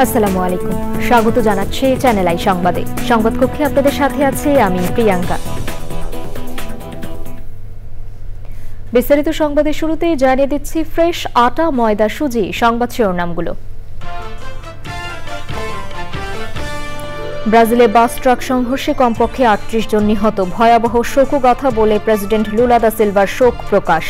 আসসালামু আলাইকুম, স্বাগত জানাচ্ছি চ্যানেল আই সংবাদে। সংবাদ কক্ষে আপনাদের সাথে আছি আমি প্রিয়াঙ্কা। বিস্তারিত সংবাদের শুরুতেই জানিয়ে দিচ্ছি ফ্রেশ আটা, ময়দা, সুজি। সংবাদ শিরোনামগুলো। ব্রাজিলে বাস ট্রাক সংঘর্ষে কমপক্ষে ৩৮ জন নিহত, ভয়াবহ শোকগাথা বলে প্রেসিডেন্ট লুলা দা সিলভার শোক প্রকাশ।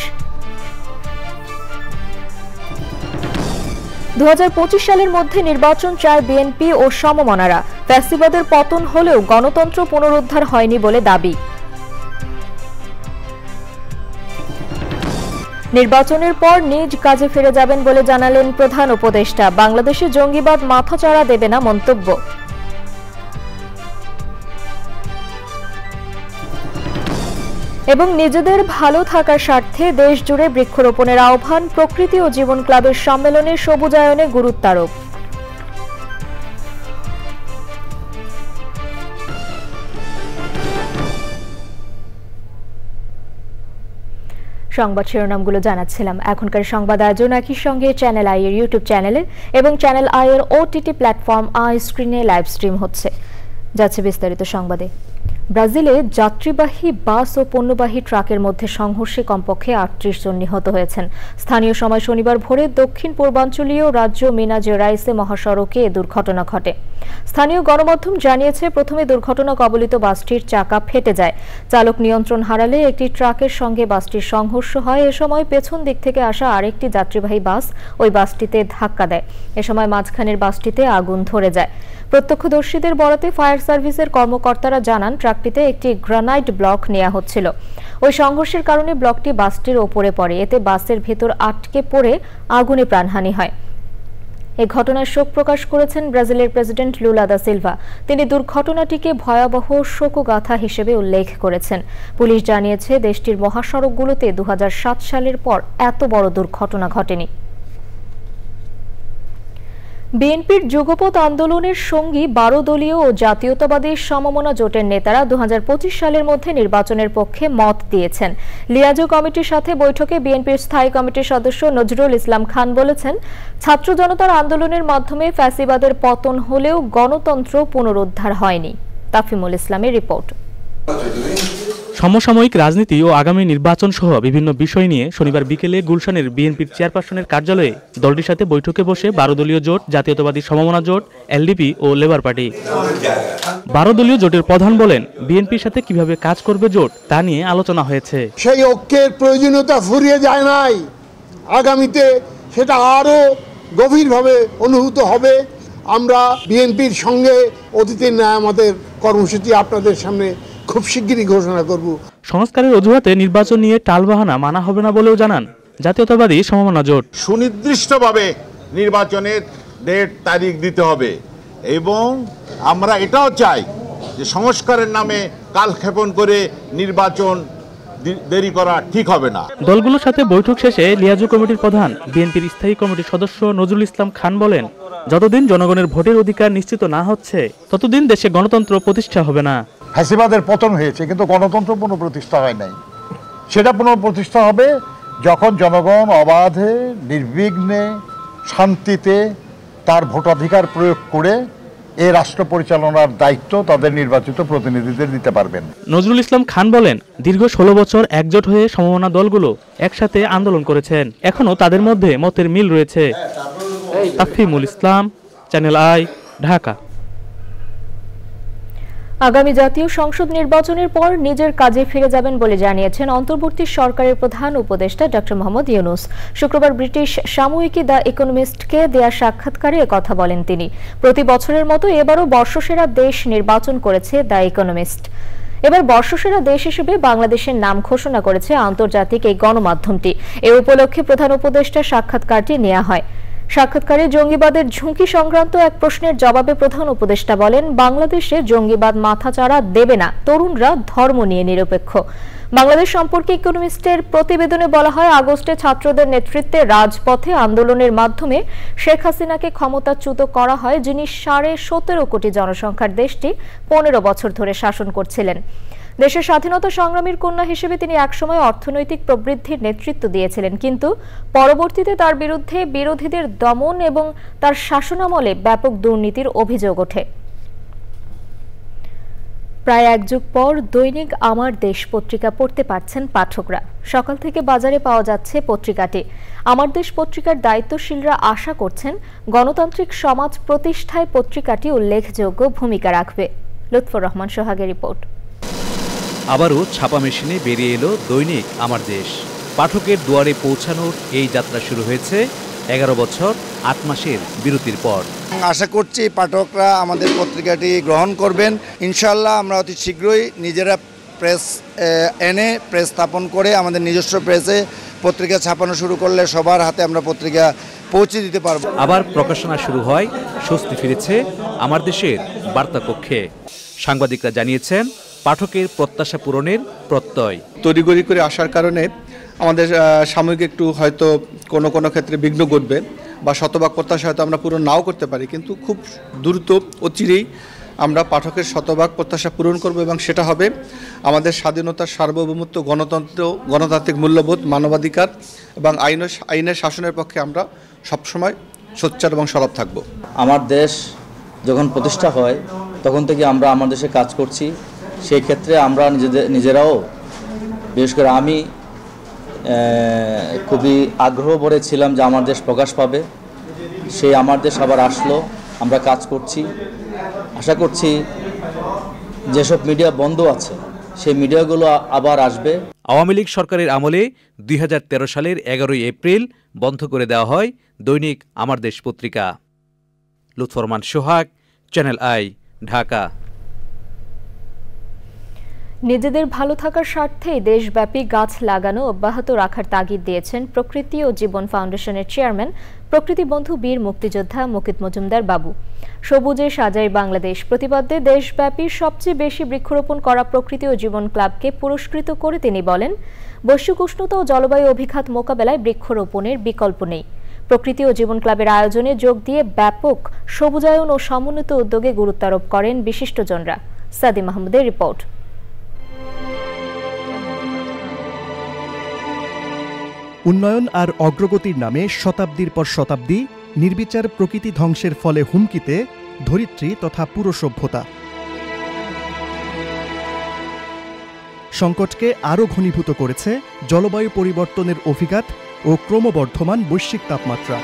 ২০২৫ সালের মধ্যে নির্বাচন চায় বিএনপি ও সমমনারা। ফ্যাসিবাদের পতন হলেও গণতন্ত্র পুনরুদ্ধার হয়নি বলে দাবি। নির্বাচনের পর নিজ কাজে ফিরে যাবেন বলে জানালেন প্রধান উপদেষ্টা। বাংলাদেশে জঙ্গিবাদ মাথাচাড়া দেবে না মন্তব্য। এবং নিজেদের ভালো থাকার স্বার্থে দেশ জুড়ে বৃক্ষরোপণের আহ্বান, প্রকৃতি ও জীবন ক্লাবের সম্মেলনে সবুজায়নে গুরুত্বারোপ। সংবাদ শিরোনামগুলো জানাচ্ছিলাম। এখনকার সংবাদ আয়োজন একই সঙ্গে চ্যানেল আই এর ইউটিউব চ্যানেলে এবং চ্যানেল আই এর ওটিটি প্ল্যাটফর্ম আই স্ক্রিনে লাইভ স্ট্রিম হচ্ছে। যাচ্ছে বিস্তারিত সংবাদে। ব্রাজিলে যাত্রীবাহী বাস ও পণ্যবাহী ট্রাকের মধ্যে সংঘর্ষে কমপক্ষে ৩৮ জন নিহত হয়েছেন। স্থানীয় সময় শনিবার ভোরে দক্ষিণ পূর্বাঞ্চলীয় রাজ্য মিনা জেরাইসে মহাসড়কে এ দুর্ঘটনা ঘটে। স্থানীয় গণমাধ্যম জানিয়েছে, প্রথমে দুর্ঘটনা কবলিত বাসটির চাকা ফেটে যায়। চালক নিয়ন্ত্রণ হারালে একটি ট্রাকের সঙ্গে বাসটির সংঘর্ষ হয়। এ সময় পেছন দিক থেকে আসা আরেকটি যাত্রীবাহী বাস ওই বাসটিতে ধাক্কা দেয়। এ সময় মাঝখানের বাসটিতে আগুন ধরে যায়। প্রত্যক্ষদর্শীদের বরাতে ফায়ার সার্ভিসের কর্মকর্তারা জানান, ট্রাকটিতে একটি গ্রানাইট ব্লক নেওয়া হচ্ছিল। ওই সংঘর্ষের কারণে ব্লকটি বাসটির ওপরে পড়ে। এতে বাসের ভেতর আটকে পড়ে আগুনে প্রাণহানি হয়। এ ঘটনায় শোক প্রকাশ করেছেন ব্রাজিলের প্রেসিডেন্ট লুলা দা সিলভা। তিনি দুর্ঘটনাটিকে ভয়াবহ শোকগাথা হিসেবে উল্লেখ করেছেন। পুলিশ জানিয়েছে, দেশটির মহাসড়কগুলোতে ২০০৭ সালের পর এত বড় দুর্ঘটনা ঘটেনি। বিএনপির যুগপৎ আন্দোলনের সঙ্গী ১২ দলীয় ও জাতীয়তাবাদী সমমনা জোটের নেতারা ২০২৫ সালের মধ্যে নির্বাচনের পক্ষে মত দিয়েছেন। লিয়াজো কমিটির সাথে বৈঠকে বিএনপির স্থায়ী কমিটির সদস্য নজরুল ইসলাম খান বলেছেন, ছাত্র জনতার আন্দোলনের মাধ্যমে ফ্যাসিবাদের পতন হলেও গণতন্ত্র পুনরুদ্ধার হয়নি। তাফিমুল ইসলামের রিপোর্ট। সমসাময়িক রাজনীতি ও আগামী নির্বাচন সহ বিভিন্ন বিষয় নিয়ে শনিবার বিকেলে গুলশানের বিএনপির চেয়ারপারসনের কার্যালয়ে দলটির সাথে বৈঠকে বসে ১২ দলীয় জোট, জাতীয়তাবাদী সমমনা জোট, এলডিপি ও লেবার পার্টি। ১২ দলীয় জোটের প্রধান বলেন, বিএনপির সাথে কিভাবে কাজ করবে জোট তা নিয়ে আলোচনা হয়েছে। সেই ঐক্যের প্রয়োজনীয়তা ফুরিয়ে যায় নাই, আগামীতে সেটা আরো গভীরভাবে অনুভূত হবে। আমরা বিএনপির সঙ্গে অতীতের ন্যায় আমাদের কর্মসূচি আপনাদের সামনে খুব শিগগিরই ঘোষণা করব। সংস্কারের অজুহাতে নির্বাচন নিয়ে টালবাহানা মানা হবে না বলেও জানান জাতীয়তাবাদী সমমনা জোট। সুনির্দিষ্টভাবে নির্বাচনের ডেট তারিখ দিতে হবে এবং আমরা এটাও চাই যে সংস্কারের নামে কালক্ষেপণ করে নির্বাচন দেরি করা ঠিক হবে না। দলগুলোর সাথে বৈঠক শেষে লিয়াজু কমিটির প্রধান বিএনপির স্থায়ী কমিটির সদস্য নজরুল ইসলাম খান বলেন, যতদিন জনগণের ভোটের অধিকার নিশ্চিত না হচ্ছে ততদিন দেশে গণতন্ত্র প্রতিষ্ঠা হবে না। ফ্যাসিবাদের পতন হয়েছে, কিন্তু গণতন্ত্র পুনঃপ্রতিষ্ঠা হয় নাই। সেটা পুনঃপ্রতিষ্ঠা হবে যখন জনগণ অবাধে, নির্বিঘ্নে, শান্তিতে তার ভোটাধিকার প্রয়োগ করে এই রাষ্ট্র পরিচালনার দায়িত্ব তাদের নির্বাচিত প্রতিনিধিদের দিতে পারবেন। নজরুল ইসলাম খান বলেন, দীর্ঘ ১৬ বছর একজোট হয়ে সমমনা দলগুলো একসাথে আন্দোলন করেছেন, এখনো তাদের মধ্যে মতের মিল রয়েছে। তাফিমুল ইসলাম, চ্যানেল আই, ঢাকা। আগামী জাতীয় সংসদ নির্বাচনের পর নিজের কাজে ফিরে যাবেন বলে জানিয়েছেন অন্তর্বর্তী সরকারের প্রধান উপদেষ্টা ডক্টর মোহাম্মদ ইউনূস। শুক্রবার ব্রিটিশ সাময়িকী দ্য ইকোনমিস্টকে দেয়া সাক্ষাৎকারে একথা বলেন তিনি। প্রতি বছরের মতো এবারও বর্ষসেরা দেশ নির্বাচন করেছে দ্য ইকোনমিস্ট। এবার বর্ষসেরা দেশ হিসেবে বাংলাদেশের নাম ঘোষণা করেছে আন্তর্জাতিক এই গণমাধ্যমটি। এ উপলক্ষে প্রধান উপদেষ্টার সাক্ষাৎকারটি নেওয়া হয়। সাক্ষাৎকারে জঙ্গিবাদের ঝুঁকি সংক্রান্ত এক প্রশ্নের জবাবে প্রধান উপদেষ্টা বলেন, বাংলাদেশে জঙ্গিবাদ মাথাচাড়া দেবে না, তরুণরা ধর্ম নিয়ে নিরপেক্ষ। বাংলাদেশ সম্পর্কে ইকোনমিস্টের প্রতিবেদনে বলা হয়, আগস্টে ছাত্রদের নেতৃত্বে রাজপথে আন্দোলনের মাধ্যমে শেখ হাসিনাকে ক্ষমতাচ্যুত করা হয়, যিনি ১৭.৫ কোটি জনসংখ্যার দেশটি ১৫ বছর ধরে শাসন করছিলেন। দেশের স্বাধীনতা সংগ্রামীর কন্যা হিসেবে তিনি একসময় অর্থনৈতিক প্রবৃদ্ধির নেতৃত্ব দিয়েছিলেন, কিন্তু পরবর্তীতে তার বিরুদ্ধে বিরোধীদের দমন এবং তার শাসনামলে ব্যাপক দুর্নীতির অভিযোগ ওঠে। প্রায় এক যুগ পর দৈনিক আমার দেশ পত্রিকা পড়তে পারছেন পাঠকরা। সকাল থেকে বাজারে পাওয়া যাচ্ছে পত্রিকাটি। আমার দেশ পত্রিকার দায়িত্বশীলরা আশা করছেন গণতান্ত্রিক সমাজ প্রতিষ্ঠায় পত্রিকাটি উল্লেখযোগ্য ভূমিকা রাখবে। লুৎফর রহমান সোহাগের রিপোর্ট। আবারও ছাপা মেশিনে বেরিয়ে এলো দৈনিক আমার দেশ। পাঠকের দুয়ারে পৌঁছানোর এই যাত্রা শুরু হয়েছে 11 বছর 8 মাসের বিরতির পর। আশা করছি পাঠকরা আমাদের পত্রিকাটি গ্রহণ করবেন। ইনশাআল্লাহ আমরা অতি শীঘ্রই নিজেরা প্রেস এনে প্রেস স্থাপন করে আমাদের নিজস্ব প্রেসে পত্রিকা ছাপানো শুরু করলে সবার হাতে আমরা পত্রিকা পৌঁছে দিতে পারবো। আবার প্রকাশনা শুরু হয়, স্বস্তি ফিরেছে আমার দেশের বার্তা কক্ষে। সাংবাদিকরা জানিয়েছেন পাঠকের প্রত্যাশা পূরণের প্রত্যয়। তড়িঘড়ি করে আসার কারণে আমাদের সাময়িক একটু হয়তো কোনো ক্ষেত্রে বিঘ্ন ঘটবে বা শতভাগ প্রত্যাশা হয়তো আমরা পূরণ নাও করতে পারি, কিন্তু খুব দ্রুত অচিরেই আমরা পাঠকের শতভাগ প্রত্যাশা পূরণ করব এবং সেটা হবে আমাদের স্বাধীনতার সার্বভৌমত্ব, গণতান্ত্রিক মূল্যবোধ, মানবাধিকার এবং আইনের শাসনের পক্ষে আমরা সবসময় সোচ্চার এবং সরব থাকব। আমার দেশ যখন প্রতিষ্ঠা হয় তখন থেকে আমরা আমার দেশে কাজ করছি। সেই ক্ষেত্রে আমরা নিজেরাও, বিশেষ করে আমি খুবই আগ্রহ ভরে ছিলাম যে আমার দেশ প্রকাশ পাবে। সেই আমার দেশ আবার আসলো, আমরা কাজ করছি। আশা করছি যেসব মিডিয়া বন্ধ আছে সেই মিডিয়াগুলো আবার আসবে। আওয়ামী লীগ সরকারের আমলে 2013 সালের 11 এপ্রিল বন্ধ করে দেওয়া হয় দৈনিক আমার দেশ পত্রিকা। লুৎফর রহমান সোহাগ, চ্যানেল আই, ঢাকা। নিজেদের ভালো থাকার স্বার্থেই দেশব্যাপী গাছ লাগানো অব্যাহত রাখার তাগিদ দিয়েছেন প্রকৃতি ও জীবন ফাউন্ডেশনের চেয়ারম্যান, প্রকৃতি বন্ধু বীর মুক্তিযোদ্ধা মুকিত মজুমদার বাবু। সবুজে সাজাই বাংলাদেশ প্রতিপাদ্যে দেশব্যাপী সবচেয়ে বেশি বৃক্ষরোপণ করা প্রকৃতি ও জীবন ক্লাবকে পুরস্কৃত করে তিনি বলেন, বৈশ্বিক উষ্ণতা ও জলবায়ু অভিঘাত মোকাবেলায় বৃক্ষরোপণের বিকল্প নেই। প্রকৃতি ও জীবন ক্লাবের আয়োজনে যোগ দিয়ে ব্যাপক সবুজায়ন ও সমন্বিত উদ্যোগে গুরুত্বারোপ করেন বিশিষ্টজনরা। সাদি মাহমুদের রিপোর্ট। উন্নয়ন আর অগ্রগতির নামে শতাব্দীর পর শতাব্দী নির্বিচার প্রকৃতি ধ্বংসের ফলে হুমকিতে ধরিত্রী তথা পুরো সভ্যতা। সংকটকে আরও ঘনীভূত করেছে জলবায়ু পরিবর্তনের অভিঘাত ও ক্রমবর্ধমান বৈশ্বিক তাপমাত্রা।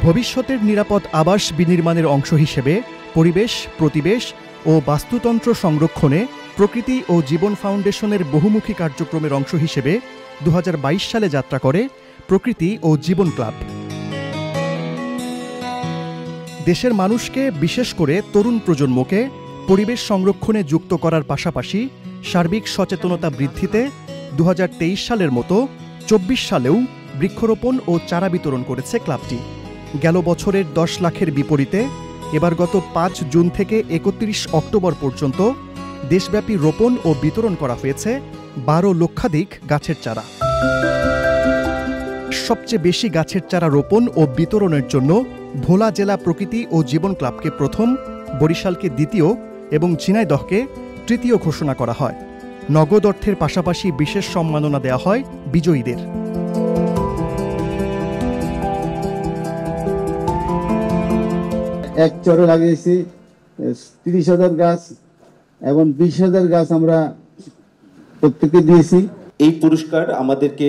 ভবিষ্যতের নিরাপদ আবাস বিনির্মাণের অংশ হিসেবে পরিবেশ, প্রতিবেশ ও বাস্তুতন্ত্র সংরক্ষণে প্রকৃতি ও জীবন ফাউন্ডেশনের বহুমুখী কার্যক্রমের অংশ হিসেবে 2022 সালে যাত্রা করে প্রকৃতি ও জীবন ক্লাব। দেশের মানুষকে, বিশেষ করে তরুণ প্রজন্মকে পরিবেশ সংরক্ষণে যুক্ত করার পাশাপাশি সার্বিক সচেতনতা বৃদ্ধিতে 2023 সালের মতো 24 সালেও বৃক্ষরোপণ ও চারা বিতরণ করেছে ক্লাবটি। গেল বছরের 10 লাখের বিপরীতে এবার গত 5 জুন থেকে 31 অক্টোবর পর্যন্ত দেশব্যাপী রোপণ ও বিতরণ করা হয়েছে 12 লক্ষাধিক গাছের চারা। সবচেয়ে বেশি গাছের চারা রোপণ ও বিতরণের জন্য ভোলা জেলা প্রকৃতি ও জীবন ক্লাবকে প্রথম, বরিশালকে দ্বিতীয় এবং ঝিনাইদহকে তৃতীয় ঘোষণা করা হয়। নগদ অর্থের পাশাপাশি বিশেষ সম্মাননা দেওয়া হয় বিজয়ীদের। এক চরে লাগিয়েছি 30,000 গাছ এবং 20,000 গাছ আমরা প্রত্যেককে দিয়েছি। এই পুরস্কার আমাদেরকে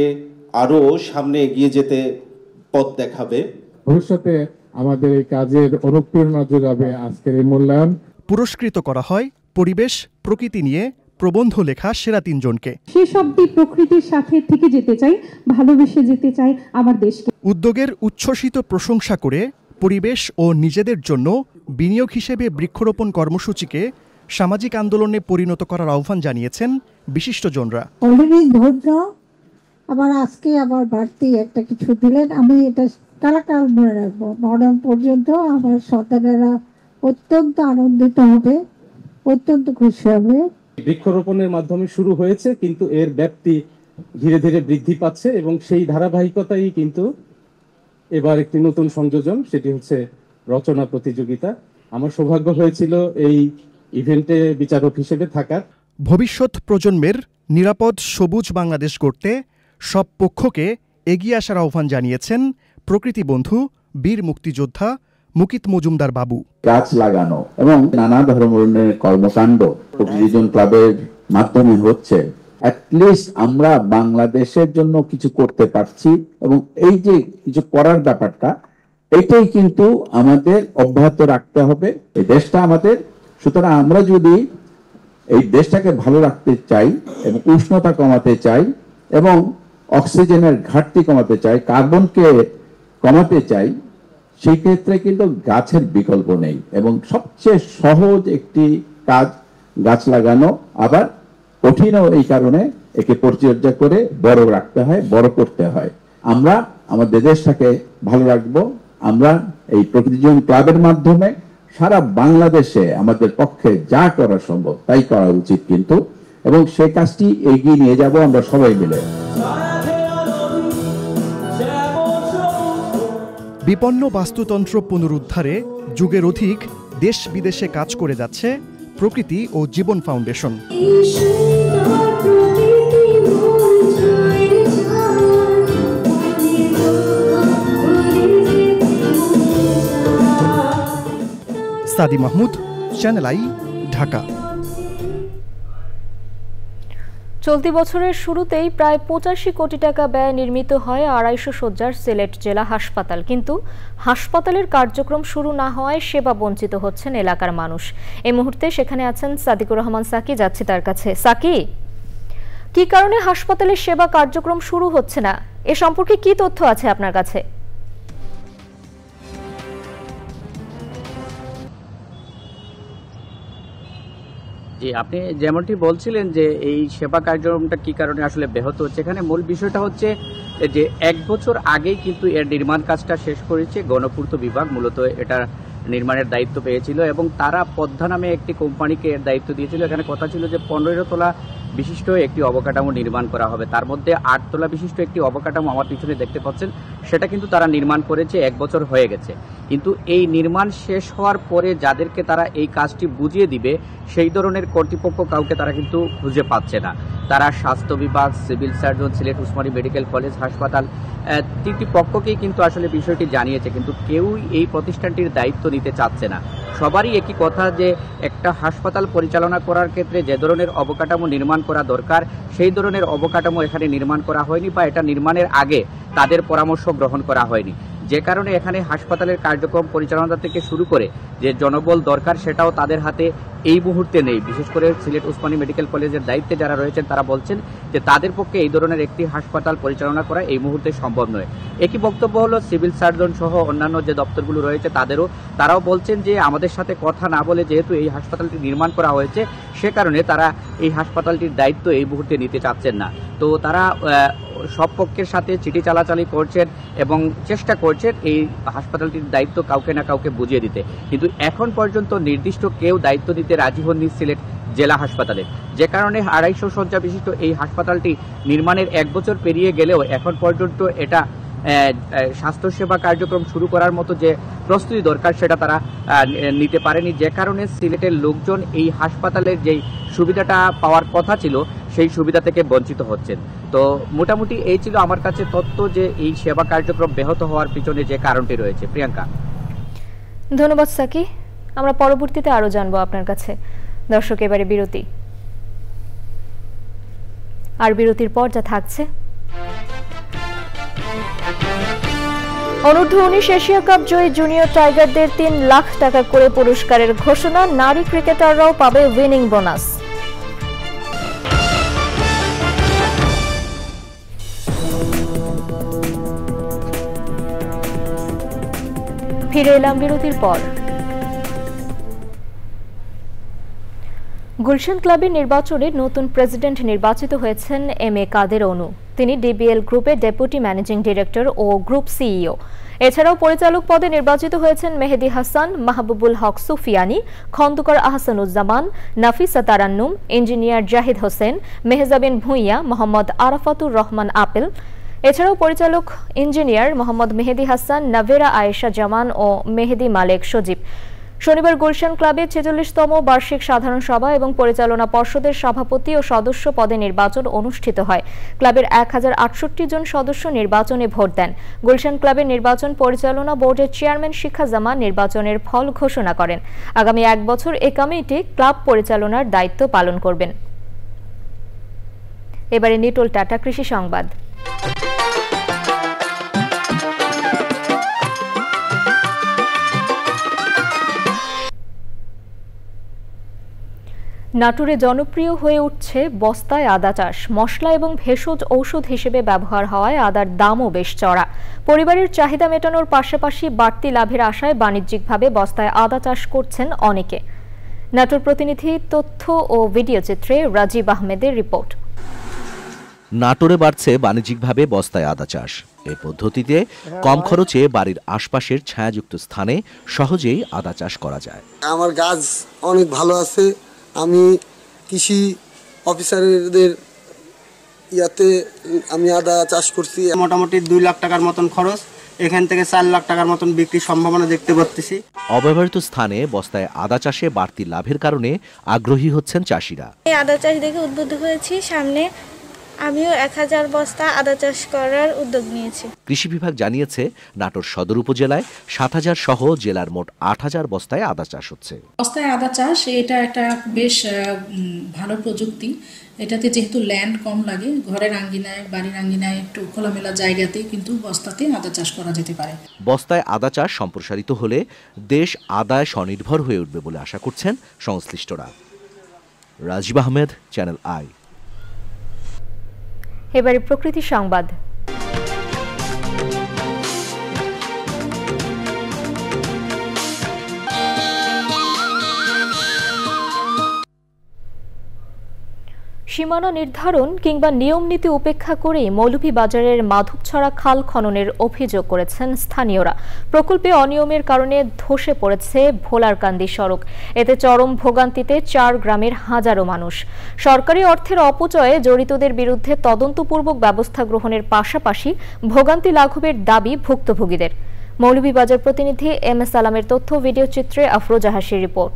আরো সামনে এগিয়ে যেতে পথ দেখাবে। ভবিষ্যতে আমাদের এই কাজের অনুপ্রেরণা যোগাবে আজকের এই মূল্যায়ন। পুরস্কৃত করা হয় পরিবেশ, প্রকৃতি নিয়ে প্রবন্ধ লেখা সেরা 3 জনকে। শেষ অবধি প্রকৃতির সাথে থেকে যেতে চাই, ভালোবেসে যেতে চাই আমার দেশকে। উদ্যোগের উচ্ছ্বসিত প্রশংসা করে পরিবেশ ও নিজেদের জন্য বিনিয়োগ হিসেবে বৃক্ষরোপণ কর্মসূচিকে সামাজিক আন্দোলনে পরিণত করার আহ্বান জানিয়েছেন বিশিষ্টজনরা। অলরেডি ধৈর্য আবার আজকে আবার বাড়তি একটা কিছু দিলেন, আমি এটা কালাকাল মনে রাখবো। মরণ পর্যন্ত আমার সন্তানেরা অত্যন্ত আনন্দিত হবে, অত্যন্ত খুশি হবে। বৃক্ষরোপণের মাধ্যমে শুরু হয়েছে, কিন্তু এর ব্যাপ্তি ধীরে ধীরে বৃদ্ধি পাচ্ছে এবং সেই ধারাবাহিকতাই কিন্তু এবার একটি নতুন সংযোজন, সেটি হচ্ছে রচনা প্রতিযোগিতা। আমার সৌভাগ্য হয়েছিল এই ইভেন্টে বিচারক হিসেবে থাকার। ভবিষ্যৎ প্রজন্মের নিরাপদ সবুজ বাংলাদেশ গড়তে সব পক্ষকে এগিয়ে আসার আহ্বান জানিয়েছেন প্রকৃতি বন্ধু বীর মুক্তিযোদ্ধা মুকিত মজুমদার বাবু। গাছ লাগানো এবং নানা ধরনের কর্মকাণ্ড প্রকৃতিজন ক্লাবের মাধ্যমে হচ্ছে, অ্যাটলিস্ট আমরা বাংলাদেশের জন্য কিছু করতে পারছি এবং এই যে কিছু করার ব্যাপারটা, এটাই কিন্তু আমাদের অব্যাহত রাখতে হবে। এই দেশটা আমাদের, সুতরাং আমরা যদি এই দেশটাকে ভালো রাখতে চাই এবং উষ্ণতা কমাতে চাই এবং অক্সিজেনের ঘাটতি কমাতে চাই, কার্বনকে কমাতে চাই, সেই ক্ষেত্রে কিন্তু গাছের বিকল্প নেই এবং সবচেয়ে সহজ একটি কাজ গাছ লাগানো। আবার কঠিনও এই কারণে একে পরিচর্যা করে বড় রাখতে হয়, বড় করতে হয়। আমরা আমাদের দেশটাকে ভালো রাখবো, আমরা এই প্রকৃতিজন ক্লাবের মাধ্যমে সারা বাংলাদেশে আমাদের পক্ষে যা করা সম্ভব তাই করা উচিত কিন্তু, এবং সেই কাজটি এগিয়ে নিয়ে যাব আমরা সবাই মিলে। বিপন্ন বাস্তুতন্ত্র পুনরুদ্ধারে যুগের অধিক দেশ বিদেশে কাজ করে যাচ্ছে প্রকৃতি ও জীবন ফাউন্ডেশন। সাদি মাহমুদ, চ্যানেল আই, ঢাকা। চলতি বছরের শুরুতেই প্রায় 85 কোটি টাকা ব্যয়ে নির্মিত হয় 250 শয্যার সিলেট জেলা হাসপাতাল, কিন্তু হাসপাতালের কার্যক্রম শুরু না হওয়ায় সেবা বঞ্চিত হচ্ছেন এলাকার মানুষ। এই মুহূর্তে সেখানে আছেন সাদিকুর রহমান সাকি, যাচ্ছি তার কাছে। সাকি, কি কারণে হাসপাতালের সেবা কার্যক্রম শুরু হচ্ছে না, এ সম্পর্কে কি তথ্য আছে আপনার কাছে? জি, আপনি যেমনটি বলছিলেন যে এই সেবা কার্যক্রমটা কি কারণে আসলে ব্যাহত হচ্ছে, এখানে মূল বিষয়টা হচ্ছে যে 1 বছর আগেই কিন্তু এর নির্মাণ কাজটা শেষ করেছে গণপূর্ত বিভাগ। মূলত এটা নির্মাণের দায়িত্ব পেয়েছিল এবং তারা পদ্মা নামে একটি কোম্পানিকে এর দায়িত্ব দিয়েছিল। এখানে কথা ছিল যে 15 তলা বিশিষ্ট একটি অবকাঠামো নির্মাণ করা হবে, তার মধ্যে 8 তলা বিশিষ্ট একটি অবকাঠামো আমার পিছনে দেখতে পাচ্ছেন সেটা কিন্তু তারা নির্মাণ করেছে, 1 বছর হয়ে গেছে। কিন্তু এই নির্মাণ শেষ হওয়ার পরে যাদেরকে তারা এই কাজটি বুঝিয়ে দিবে সেই ধরনের কর্তৃপক্ষ কাউকে তারা কিন্তু খুঁজে পাচ্ছে না। তারা স্বাস্থ্য বিভাগ, civil surgeon, Sylhet Usmani medical college হাসপাতাল, 3টি পক্ষকেই কিন্তু আসলে বিষয়টি জানিয়েছে, কিন্তু কেউই এই প্রতিষ্ঠানটির দায়িত্ব নিতে চাচ্ছে না। সবারই একই কথা যে একটা হাসপাতাল পরিচালনা করার ক্ষেত্রে যে ধরনের অবকাঠামো নির্মাণ করা দরকার সেই ধরনের অবকাঠামো এখানে নির্মাণ করা হয়নি, বা এটা নির্মাণের আগে তাদের পরামর্শ গ্রহণ করা হয়নি, যে কারণে এখানে হাসপাতালের কার্যক্রম পরিচালনা থেকে শুরু করে যে জনবল দরকার সেটাও তাদের হাতে এই মুহূর্তে নেই। বিশেষ করে সিলেট উসমানী মেডিকেল কলেজের দায়িত্বে যারা রয়েছেন তারা বলছেন যে তাদের পক্ষে এই ধরনের একটি হাসপাতাল পরিচালনা করা এই মুহূর্তে সম্ভব নয়। একই বক্তব্য হলো সিভিল সার্জন সহ অন্যান্য যে দপ্তরগুলো রয়েছে তারাও বলছেন যে আমাদের সাথে কথা না বলে যেহেতু এই হাসপাতালটি নির্মাণ করা হয়েছে সে কারণে তারা এই হাসপাতালটির দায়িত্ব এই মুহূর্তে নিতে চাচ্ছেন না। তো তারা সব পক্ষের সাথে চিঠি চালাচালি করছেন এবং চেষ্টা করছেন এই হাসপাতালটির দায়িত্ব কাউকে না কাউকে বুঝিয়ে দিতে, কিন্তু এখন পর্যন্ত নির্দিষ্ট কেউ দায়িত্ব দিতে রাজি হননি সিলেট জেলা হাসপাতালে, যে কারণে 250 শয্যা বিশিষ্ট এই হাসপাতালটি নির্মাণের 1 বছর পেরিয়ে গেলেও এখন পর্যন্ত এটা স্বাস্থ্যসেবা কার্যক্রম শুরু করার মতো যে প্রস্তুতি দরকার সেটা তারা নিতে পারেনি, যে কারণে সিলেটের লোকজন এই হাসপাতালের যেই সুবিধাটা পাওয়ার কথা ছিল সেই সুবিধা থেকে বঞ্চিত হচ্ছেন। তো মোটামুটি এই ছিল আমার কাছে তথ্য যে এই সেবা কার্যক্রম ব্যাহত হওয়ার পিছনে যে কারণটি রয়েছে। প্রিয়াঙ্কা, ধন্যবাদ সাকি, আমরা পরবর্তীতে আরো জানবো আপনার কাছে। দর্শক, এবারে বিরতি, আর বিরতির পর যা থাকছে, অনূর্ধ্ব 19 এশিয়া কাপ জয়ী জুনিয়র টাইগারদের 3 লাখ টাকা করে পুরস্কারের ঘোষণা, নারী ক্রিকেটাররাও পাবে উইনিং বোনাস। ফিরে এলাম বিরতির পর। গুলশান ক্লাবের নির্বাচনে নতুন প্রেসিডেন্ট নির্বাচিত হয়েছেন এম এ কাদের অনু। তিনি ডিবিএল গ্রুপের ডেপুটি ম্যানেজিং ডিরেক্টর ও গ্রুপ সিইও। এছাড়াও পরিচালক পদে নির্বাচিত হয়েছেন মেহেদি হাসান, মাহবুবুল হক সুফিয়ানি, খন্দকার আহসানুজ্জামান, নাফিসা তারান্নুম, ইঞ্জিনিয়ার জাহিদ হোসেন, মেহজাবিন ভুঁইয়া, মোহাম্মদ আরাফাতুর রহমান আপেল। এছাড়াও পরিচালক ইঞ্জিনিয়ার মোহাম্মদ মেহেদি হাসান, নাভেরা আয়েশা জামান ও মেহেদি মালেক সজীব। শনিবার গুলশান ক্লাবে 46তম বার্ষিক সাধারণ সভা এবং পরিচালনা পর্ষদের সভাপতি ও সদস্য পদে নির্বাচন অনুষ্ঠিত হয়। ক্লাবের 1068 জন সদস্য নির্বাচনে ভোট দেন। গুলশান ক্লাবের নির্বাচন পরিচালনা বোর্ডের চেয়ারম্যান শিখা জামা নির্বাচনের ফল ঘোষণা করেন। আগামী 1 বছর এই কমিটি ক্লাব পরিচালনার দায়িত্ব পালন করবেন। এবারে নিটোল টাটা কৃষি সংবাদ। নাটোরে জনপ্রিয় হয়ে উঠছে বস্তায় আদা চাষ। মশলা এবং ভেষজ ঔষধ হিসেবে ব্যবহার হওয়ায় আদার দামও বেশ চড়া। পরিবারের চাহিদা মেটানোর পাশাপাশি বাড়তি লাভের আশায় বাণিজ্যিকভাবে বস্তায় আদা চাষ করছেন অনেকে। নাটোর প্রতিনিধি তথ্য ও ভিডিও চিত্রে রাজীব আহমেদের রিপোর্ট। নাটোরে বাড়ছে বাণিজ্যিকভাবে বস্তায় আদা চাষ। এই পদ্ধতিতে কম খরচে বাড়ির আশপাশের ছায়াযুক্ত স্থানে সহজেই আদা চাষ করা যায়। আমার গাছ অনেক ভালো আছে। আমি কৃষি অফিসারদের ইয়াতে আমি আদা চাষ করছি। মোটামুটি 2 লাখ টাকার মতন খরচ, এখান থেকে 4 লাখ টাকার মতন বিক্রির সম্ভাবনা দেখতে পাচ্ছি। অব্যবহৃত স্থানে বস্তায় আদা চাষে বাড়তি লাভের কারণে আগ্রহী হচ্ছেন চাষিরা। এই আদা চাষ দেখে উদ্বুদ্ধ হয়েছি, সামনে আমিও 1000 বস্তা আদা চাষ করার উদ্যোগ নিয়েছি। কৃষি বিভাগ জানিয়েছে নাটোর সদর উপজেলায় 7000 সহ জেলার মোট 8000 বস্তায় আদা চাষ হচ্ছে। বস্তায় আদা চাষ এটা একটা বেশ ভালো প্রযুক্তি। এটাতে যেহেতু ল্যান্ড কম লাগে, ঘরের আঙ্গিনায় বাড়ির আঙ্গিনায় একটু খোলামেলা জায়গাতে কিন্তু বস্তাতে আদা চাষ করা যেতে পারে। বস্তায় আদা চাষ সম্প্রসারিত হলে দেশ আদায় স্বনির্ভর হয়ে উঠবে বলে আশা করছেন সংশ্লিষ্টরা। রাজীব আহমেদ, চ্যানেল আই। এবারে প্রকৃতি সংবাদ। সীমানা নির্ধারণ কিংবা নিয়ম নীতি উপেক্ষা করেই মৌলভীবাজারের মাধবছড়া খাল খননের অভিযোগ করেছেন স্থানীয়রা। প্রকল্পে অনিয়মের কারণে ধসে পড়েছে ভোলারকান্দি সড়ক। এতে চরম ভোগান্তিতে 4 গ্রামের হাজারো মানুষ। সরকারি অর্থের অপচয়ে জড়িতদের বিরুদ্ধে তদন্তপূর্বক ব্যবস্থা গ্রহণের পাশাপাশি ভোগান্তি লাঘবের দাবি ভুক্তভোগীদের। মৌলভীবাজার প্রতিনিধি এম এস সালামের তথ্য ভিডিও চিত্রে আফরোজা হাসির রিপোর্ট।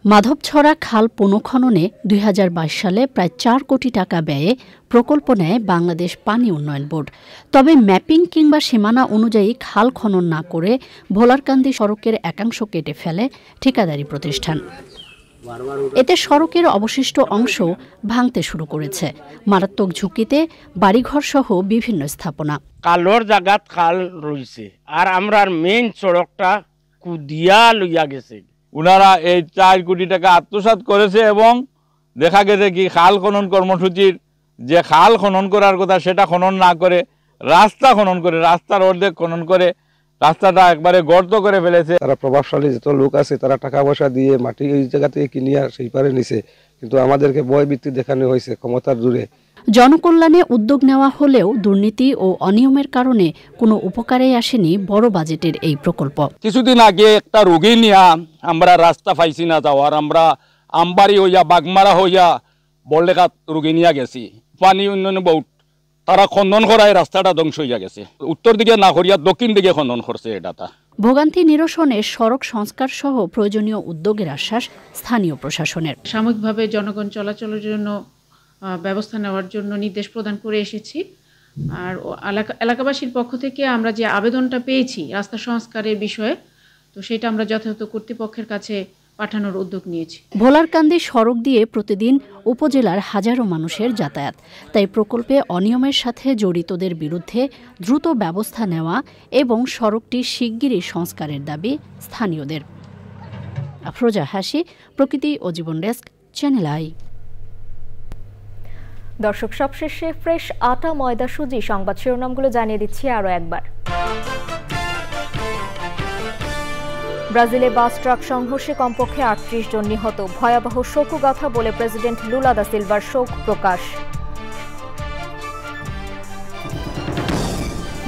মাধবছড়া খাল পুনঃখননে 2022 সালে প্রায় 4 কোটি টাকা ব্যয়ে প্রকল্প নেয় বাংলাদেশ পানি উন্নয়ন বোর্ড। তবে ম্যাপিং কিংবা সীমানা অনুযায়ী খাল খনন না করে ভোলারকান্দি সড়কের একাংশ কেটে ফেলে ঠিকাদারি প্রতিষ্ঠান। এতে সড়কের অবশিষ্ট অংশ ভাঙতে শুরু করেছে। মারাত্মক ঝুঁকিতে বাড়িঘর সহ বিভিন্ন স্থাপনা। কালোর জায়গাত খাল রয়েছে আর আমরার মেইন সড়কটা কুদিয়া লইয়া গেছে। উনারা এই 4 কোটি টাকা আত্মসাৎ করেছে এবং দেখা গেছে কি খাল খনন কর্মসূচির যে খাল খনন করার কথা সেটা খনন না করে রাস্তা খনন করে, রাস্তার অর্ধেক খনন করে রাস্তাটা একবারে গর্ত করে ফেলেছে। তারা প্রভাবশালী যত লোক আছে তারা টাকা পয়সা দিয়ে মাটি এই জায়গা থেকে কিনিয়া সেই পারে নিছে, কিন্তু আমাদেরকে ভয়ভীতি দেখানো হয়েছে ক্ষমতার জোরে। জনকল্যাণে উদ্যোগ নেওয়া হলেও দুর্নীতি ও অনিয়মের কারণে কোনো উপকারে আসেনি বড় বাজেটের এই প্রকল্প। কিছুদিন আগে একটা রোগী নিয়ে আমরা রাস্তা পাইছি না যাওয়ার, আমরা আমবাড়ি হইয়া বাগমারা হইয়া বড়লেখাত রোগী নিয়ে গেছি। পানি উন্নয়ন বোর্ড তারা খনন করায় রাস্তাটা ধ্বংস হইয়া গেছে, উত্তর দিকে না করিয়া দক্ষিণ দিকে খনন করছে। এটা ভোগান্তি নিরসনে সড়ক সংস্কার সহ প্রয়োজনীয় উদ্যোগের আশ্বাস স্থানীয় প্রশাসনের। সাময়িকভাবে জনগণ চলাচলের জন্য ব্যবস্থা নেওয়ার জন্য নির্দেশ প্রদান করে এসেছি। আর এলাকাবাসীর পক্ষ থেকে আমরা যে আবেদনটা পেয়েছি রাস্তা সংস্কারের বিষয়ে, তো সেটা আমরা যথাযথ কর্তৃপক্ষের কাছে পাঠানোর উদ্যোগ নিয়েছি। ভোলারকান্দি সড়ক দিয়ে প্রতিদিন উপজেলার হাজারো মানুষের যাতায়াত। তাই প্রকল্পে অনিয়মের সাথে জড়িতদের বিরুদ্ধে দ্রুত ব্যবস্থা নেওয়া এবং সড়কটি শিগগিরই সংস্কারের দাবি স্থানীয়দের। আফরোজা হাসি, প্রকৃতি ও জীবন ডেস্ক, চ্যানেল আই। দর্শক, সবশেষে ফ্রেশ আটা, ময়দা, সুজি সংবাদ শিরোনামগুলো জানিয়ে দিচ্ছি আরও একবার। ব্রাজিলে বাস ট্রাক সংঘর্ষে কমপক্ষে 38 জন নিহত। ভয়াবহ শোকগাথা বলে প্রেসিডেন্ট লুলা দা সিলভার শোক প্রকাশ।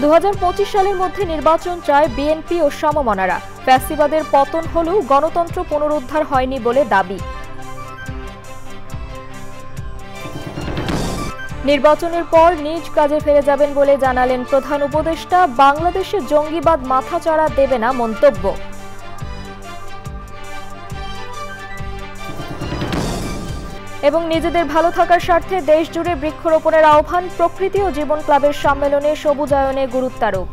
2025 সালের মধ্যে নির্বাচন চায় বিএনপি ও সমমনারা। ফ্যাসিবাদের পতন হলেও গণতন্ত্র পুনরুদ্ধার হয়নি বলে দাবি। নির্বাচনের পর নিজ কাজে ফিরে যাবেন বলে জানালেন প্রধান উপদেষ্টা। বাংলাদেশে জঙ্গিবাদ মাথাচাড়া দেবে না মন্তব্য। এবং নিজেদের ভালো থাকার স্বার্থে দেশ জুড়ে বৃক্ষরোপণের আহ্বান। প্রকৃতি ও জীবন ক্লাবের সম্মেলনে সবুজায়নে গুরুত্বারোপ।